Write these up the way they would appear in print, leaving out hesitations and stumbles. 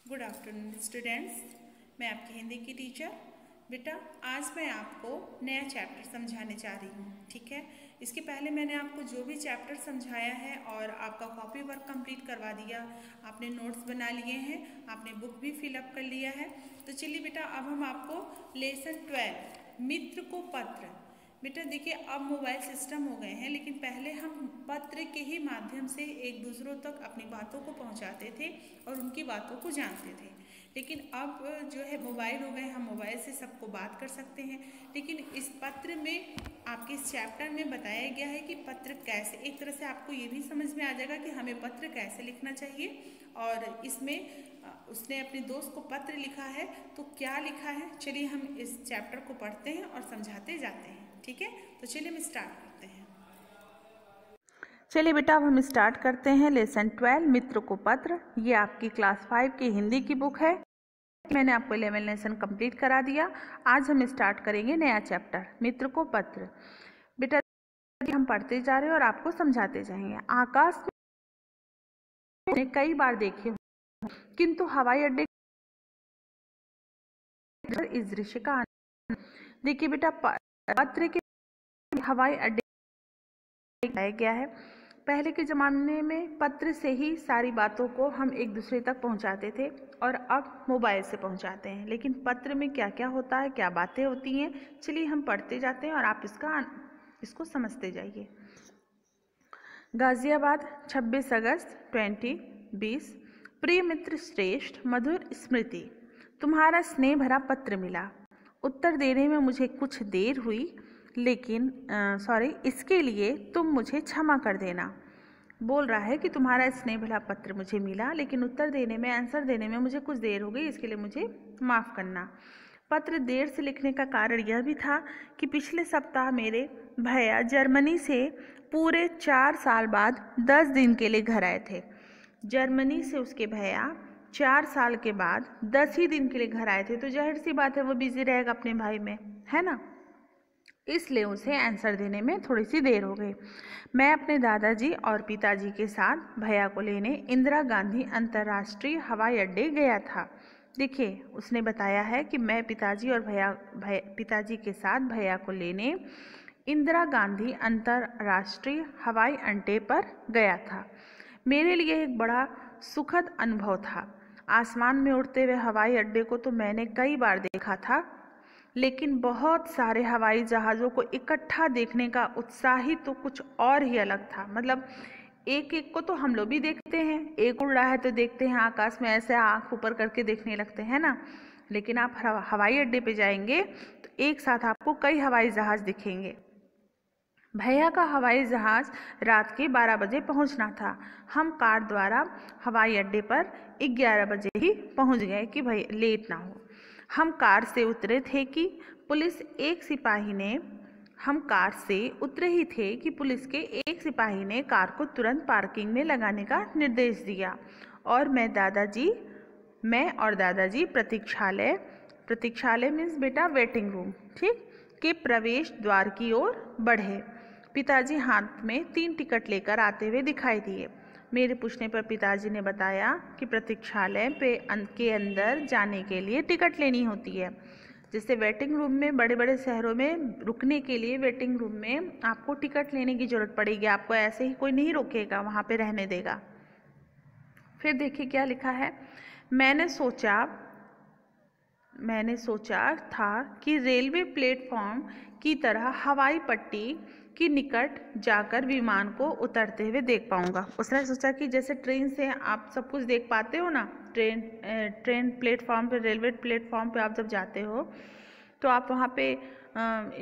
Good afternoon students, मैं आपकी हिंदी की टीचर। बेटा, आज मैं आपको नया चैप्टर समझाने जा रही हूँ, ठीक है। इसके पहले मैंने आपको जो भी चैप्टर समझाया है और आपका कॉपी वर्क कंप्लीट करवा दिया, आपने नोट्स बना लिए हैं, आपने बुक भी फिलअप कर लिया है। तो चलिए बेटा, अब हम आपको लेसन 12 मित्र को पत्र। बेटा देखिए, अब मोबाइल सिस्टम हो गए हैं, लेकिन पहले हम पत्र के ही माध्यम से एक दूसरों तक अपनी बातों को पहुंचाते थे और उनकी बातों को जानते थे। लेकिन अब जो है मोबाइल हो गए, हम मोबाइल से सबको बात कर सकते हैं। लेकिन इस पत्र में, आपके इस चैप्टर में बताया गया है कि पत्र कैसे, एक तरह से आपको ये भी समझ में आ जाएगा कि हमें पत्र कैसे लिखना चाहिए। और इसमें उसने अपने दोस्त को पत्र लिखा है, तो क्या लिखा है, चलिए हम इस चैप्टर को पढ़ते हैं और समझाते जाते हैं, ठीक है। तो चलिए हम स्टार्ट करते हैं। चलिए बेटा, अब हम स्टार्ट करते हैं लेसन 12 मित्र को पत्र। ये आपकी क्लास 5 की हिंदी की बुक है। मैंने आपको 11 लेसन कंप्लीट करा दिया। आज हम स्टार्ट करेंगे नया चैप्टर, मित्र को पत्र। बेटा हम पढ़ते जा रहे हैं और आपको समझाते जाएंगे। आकाश में कई बार देखे किंतु हवाई अड्डे इस दृश्य का देखिए बेटा, पत्र के हवाई अड्डे बताया गया है। पहले के ज़माने में पत्र से ही सारी बातों को हम एक दूसरे तक पहुंचाते थे और अब मोबाइल से पहुंचाते हैं। लेकिन पत्र में क्या क्या होता है, क्या बातें होती हैं, चलिए हम पढ़ते जाते हैं और आप इसको समझते जाइए। गाजियाबाद 26 अगस्त 2020। प्रिय मित्र श्रेष्ठ, मधुर स्मृति, तुम्हारा स्नेह भरा पत्र मिला। उत्तर देने में मुझे कुछ देर हुई, लेकिन इसके लिए तुम मुझे क्षमा कर देना। बोल रहा है कि तुम्हारा स्नेह भरा पत्र मुझे मिला, लेकिन उत्तर देने में, आंसर देने में मुझे कुछ देर हो गई, इसके लिए मुझे माफ़ करना। पत्र देर से लिखने का कारण यह भी था कि पिछले सप्ताह मेरे भैया जर्मनी से पूरे 4 साल बाद 10 दिन के लिए घर आए थे। जर्मनी से उसके भैया 4 साल के बाद 10 ही दिन के लिए घर आए थे, तो जाहिर सी बात है वो बिजी रहेगा अपने भाई में, है ना। इसलिए उसे आंसर देने में थोड़ी सी देर हो गई। मैं अपने दादाजी और पिताजी के साथ भैया को लेने इंदिरा गांधी अंतर्राष्ट्रीय हवाई अड्डे गया था। देखिए, उसने बताया है कि मैं पिताजी और पिताजी के साथ भैया को लेने इंदिरा गांधी अंतर्राष्ट्रीय हवाई अड्डे पर गया था। मेरे लिए एक बड़ा सुखद अनुभव था। आसमान में उड़ते हुए हवाई अड्डे को तो मैंने कई बार देखा था, लेकिन बहुत सारे हवाई जहाज़ों को इकट्ठा देखने का उत्साह ही तो कुछ और ही अलग था। मतलब एक एक को तो हम लोग भी देखते हैं, एक उड़ रहा है तो देखते हैं आकाश में, ऐसे आँख ऊपर करके देखने लगते हैं ना। लेकिन आप हवाई अड्डे पे जाएंगे तो एक साथ आपको कई हवाई जहाज़ दिखेंगे। भैया का हवाई जहाज़ रात के 12 बजे पहुंचना था। हम कार द्वारा हवाई अड्डे पर 11 बजे ही पहुंच गए कि भाई लेट ना हो। हम कार से उतरे थे कि पुलिस के एक सिपाही ने कार को तुरंत पार्किंग में लगाने का निर्देश दिया और मैं और दादाजी प्रतीक्षालय मीन्स बेटा वेटिंग रूम, ठीक, के प्रवेश द्वार की ओर बढ़े। पिताजी हाथ में 3 टिकट लेकर आते हुए दिखाई दिए। मेरे पूछने पर पिताजी ने बताया कि प्रतीक्षालय के अंदर जाने के लिए टिकट लेनी होती है। जैसे वेटिंग रूम में, बड़े बड़े शहरों में रुकने के लिए वेटिंग रूम में आपको टिकट लेने की ज़रूरत पड़ेगी। आपको ऐसे ही कोई नहीं रोकेगा, वहाँ पे रहने देगा। फिर देखिए क्या लिखा है। मैंने सोचा था कि रेलवे प्लेटफॉर्म की तरह हवाई पट्टी के निकट जाकर विमान को उतरते हुए देख पाऊंगा। उसने सोचा कि जैसे ट्रेन से आप सब कुछ देख पाते हो ना, ट्रेन प्लेटफॉर्म पे, रेलवे प्लेटफॉर्म पे आप जब जाते हो तो आप वहाँ पे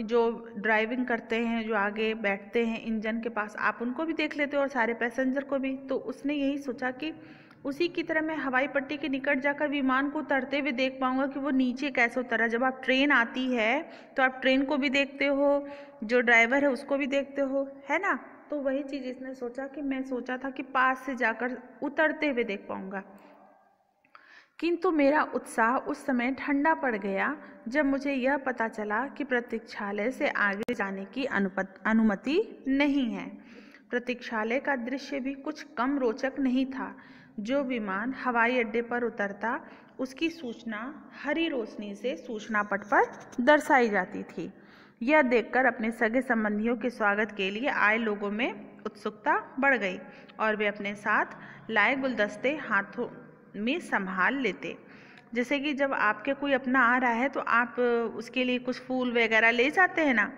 जो ड्राइविंग करते हैं, जो आगे बैठते हैं इंजन के पास, आप उनको भी देख लेते हो और सारे पैसेंजर को भी। तो उसने यही सोचा कि उसी की तरह मैं हवाई पट्टी के निकट जाकर विमान को उतरते हुए देख पाऊंगा कि वो नीचे कैसे उतरा। जब आप ट्रेन आती है तो आप ट्रेन को भी देखते हो, जो ड्राइवर है उसको भी देखते हो, है ना। तो वही चीज़ इसने सोचा कि मैं सोचा था कि पास से जाकर उतरते हुए देख पाऊंगा। किंतु मेरा उत्साह उस समय ठंडा पड़ गया जब मुझे यह पता चला कि प्रतीक्षालय से आगे जाने की अनुमति नहीं है। प्रतीक्षालय का दृश्य भी कुछ कम रोचक नहीं था। जो विमान हवाई अड्डे पर उतरता उसकी सूचना हरी रोशनी से सूचना पट पर दर्शाई जाती थी। यह देखकर अपने सगे संबंधियों के स्वागत के लिए आए लोगों में उत्सुकता बढ़ गई और वे अपने साथ लाए गुलदस्ते हाथों में संभाल लेते। जैसे कि जब आपके कोई अपना आ रहा है तो आप उसके लिए कुछ फूल वगैरह ले जाते हैं ना,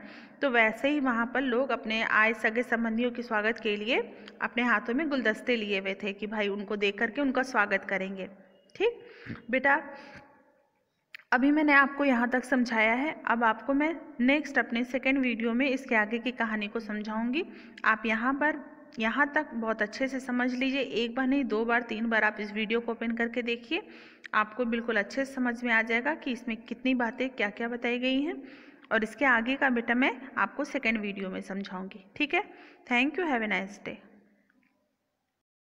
तो वैसे ही वहाँ पर लोग अपने आए सगे संबंधियों के स्वागत के लिए अपने हाथों में गुलदस्ते लिए हुए थे कि भाई उनको देख करके उनका स्वागत करेंगे। ठीक बेटा, अभी मैंने आपको यहाँ तक समझाया है। अब आपको मैं नेक्स्ट अपने सेकेंड वीडियो में इसके आगे की कहानी को समझाऊंगी। आप यहाँ तक बहुत अच्छे से समझ लीजिए। एक बार नहीं, 2 बार 3 बार आप इस वीडियो को ओपन करके देखिए, आपको बिल्कुल अच्छे से समझ में आ जाएगा कि इसमें कितनी बातें क्या क्या बताई गई हैं। और इसके आगे का बेटा मैं आपको सेकेंड वीडियो में समझाऊंगी। ठीक है, thank you, have a nice day.